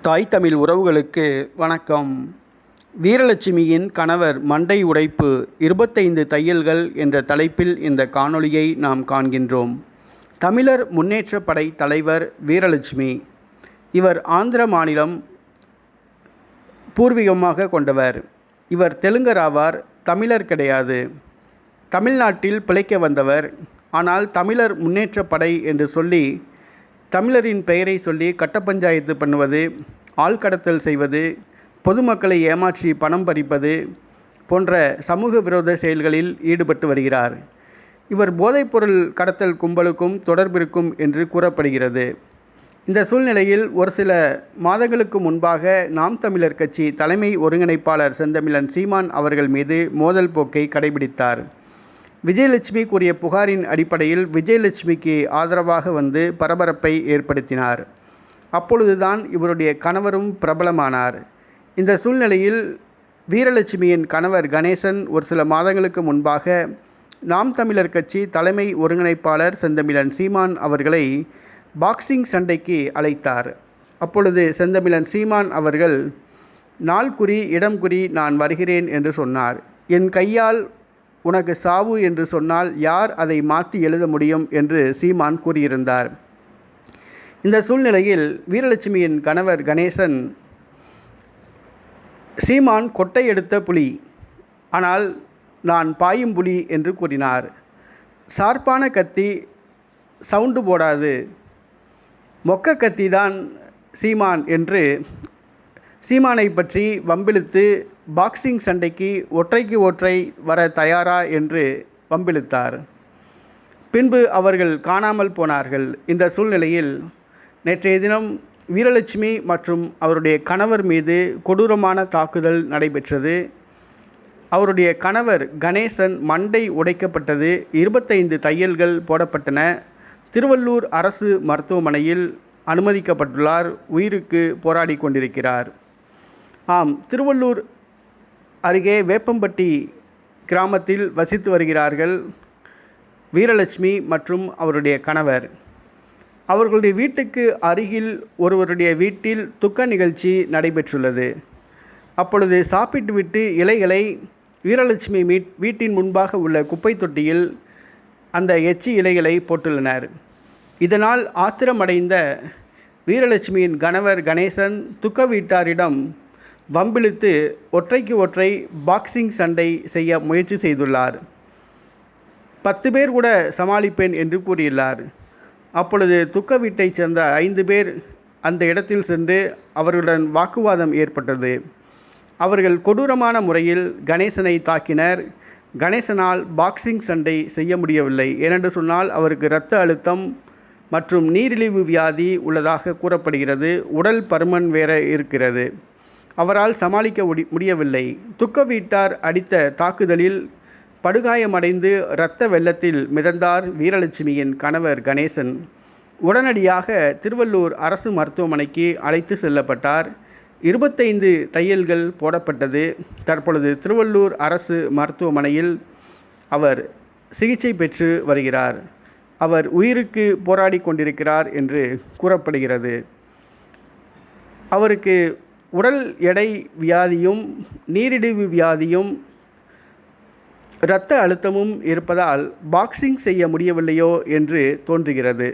தாய் தமிழ் உறவுகளுக்கு வணக்கம். வீரலட்சுமியின் கணவர் மண்டை உடைப்பு 25 தையல்கள் என்ற தலைப்பில் இந்த காணொளியை நாம் காண்கின்றோம். தமிழர் முன்னேற்றப் படை தலைவர் வீரலட்சுமி. இவர் ஆந்திர மாநிலம் பூர்வீகமாக கொண்டவர். இவர் தெலுங்கர் ஆவார், தமிழர் கிடையாது. தமிழ்நாட்டில் பிழைக்க வந்தவர். ஆனால் தமிழர் முன்னேற்றப் படை என்று சொல்லி தமிழரின் பெயரை சொல்லி கட்ட பஞ்சாயத்து பண்ணுவது, ஆள்கடத்தல் செய்வது, பொதுமக்களை ஏமாற்றி பணம் பறிப்பது போன்ற சமூக விரோத செயல்களில் ஈடுபட்டு வருகிறார். இவர் போதைப்பொருள் கடத்தல் கும்பலுக்கும் தொடர்பிருக்கும் என்று கூறப்படுகிறது. இந்த சூழ்நிலையில் ஒரு சில மாதங்களுக்கு முன்பாக நாம் தமிழர் கட்சி தலைமை ஒருங்கிணைப்பாளர் செந்தமிழன் சீமான் அவர்கள் மீது மோதல் போக்கை கடைபிடித்தார். விஜயலட்சுமி கூறிய புகாரின் அடிப்படையில் விஜயலட்சுமிக்கு ஆதரவாக வந்து பரபரப்பை ஏற்படுத்தினார். அப்பொழுதுதான் இவருடைய கணவரும் பிரபலமானார். இந்த சூழ்நிலையில் வீரலட்சுமியின் கணவர் கணேசன் ஒரு சில மாதங்களுக்கு முன்பாக நாம் தமிழர் கட்சி தலைமை ஒருங்கிணைப்பாளர் செந்தமிழன் சீமான் அவர்களை பாக்ஸிங் சண்டைக்கு அழைத்தார். அப்பொழுது செந்தமிழன் சீமான் அவர்கள் நாள் குறி இடம் குறி நான் வருகிறேன் என்று சொன்னார். என் கையால் உனக்கு சாவு என்று சொன்னால் யார் அதை மாற்றி எழுத முடியும் என்று சீமான் கூறியிருந்தார். இந்த சூழ்நிலையில் வீரலட்சுமியின் கணவர் கணேசன், சீமான் கொட்டை எடுத்த புலி, ஆனால் நான் பாயும் புலி என்று கூறினார். சார்பான கத்தி சவுண்டு போடாது, மொக்க கத்தி தான் சீமான் என்று சீமானை பற்றி வம்பிழுத்து பாக்ஸிங் சண்டைக்கு ஒற்றைக்கு ஒற்றை வர தயாரா என்று வம்பிழுத்தார். பின்பு அவர்கள் காணாமல் போனார்கள். இந்த சூழ்நிலையில் நேற்றைய தினம் வீரலட்சுமி மற்றும் அவருடைய கணவர் மீது கொடூரமான தாக்குதல் நடைபெற்றது. அவருடைய கணவர் கணேசன் மண்டை உடைக்கப்பட்டது. 25 தையல்கள் போடப்பட்டன. திருவள்ளூர் அரசு மருத்துவமனையில் அனுமதிக்கப்பட்டுள்ளார். உயிருக்கு போராடி கொண்டிருக்கிறார். திருவள்ளூர் அருகே வேப்பம்பட்டி கிராமத்தில் வசித்து வருகிறார்கள் வீரலட்சுமி மற்றும் அவருடைய கணவர். அவர்களுடைய வீட்டுக்கு அருகில் ஒருவருடைய வீட்டில் துக்க நிகழ்ச்சி நடைபெற்றுள்ளது. அப்பொழுது சாப்பிட்டுவிட்டு இலைகளை வீரலட்சுமி வீட்டின் முன்பாக உள்ள குப்பை தொட்டியில் அந்த எச்சி இலைகளை போட்டுள்ளனர். இதனால் ஆத்திரமடைந்த வீரலட்சுமியின் கணவர் கணேசன் துக்க வீட்டாரிடம் வம்பிழுத்து ஒற்றைக்கு ஒற்றை பாக்ஸிங் சண்டை செய்ய முயற்சி செய்துள்ளார். 10 பேர் கூட சமாளிப்பேன் என்று கூறியுள்ளார். அப்பொழுது துக்க வீட்டைச் சேர்ந்த 5 பேர் அந்த இடத்தில் சென்று அவர்களுடன் வாக்குவாதம் ஏற்பட்டது. அவர்கள் கொடூரமான முறையில் கணேசனை தாக்கினர். கணேசனால் பாக்ஸிங் சண்டை செய்ய முடியவில்லை. ஏனென்று சொன்னால் அவருக்கு இரத்த அழுத்தம் மற்றும் நீரிழிவு வியாதி உள்ளதாக கூறப்படுகிறது. உடல் பருமன் வேற இருக்கிறது. அவரால் சமாளிக்க முடியவில்லை. துக்க வீட்டார் அடித்த தாக்குதலில் படுகாயமடைந்து இரத்த வெள்ளத்தில் மிதந்தார் வீரலட்சுமியின் கணவர் கணேசன். உடனடியாக திருவள்ளூர் அரசு மருத்துவமனைக்கு அழைத்து செல்லப்பட்டார். 25 தையல்கள் போடப்பட்டது. தற்பொழுது திருவள்ளூர் அரசு மருத்துவமனையில் அவர் சிகிச்சை பெற்று வருகிறார். அவர் உயிருக்கு போராடி கொண்டிருக்கிறார் என்று கூறப்படுகிறது. அவருக்கு உடல் எடை வியாதியும் நீரிழிவு வியாதியும் இரத்த அழுத்தமும் இருப்பதால் பாக்ஸிங் செய்ய முடியவில்லையோ என்று தோன்றுகிறது.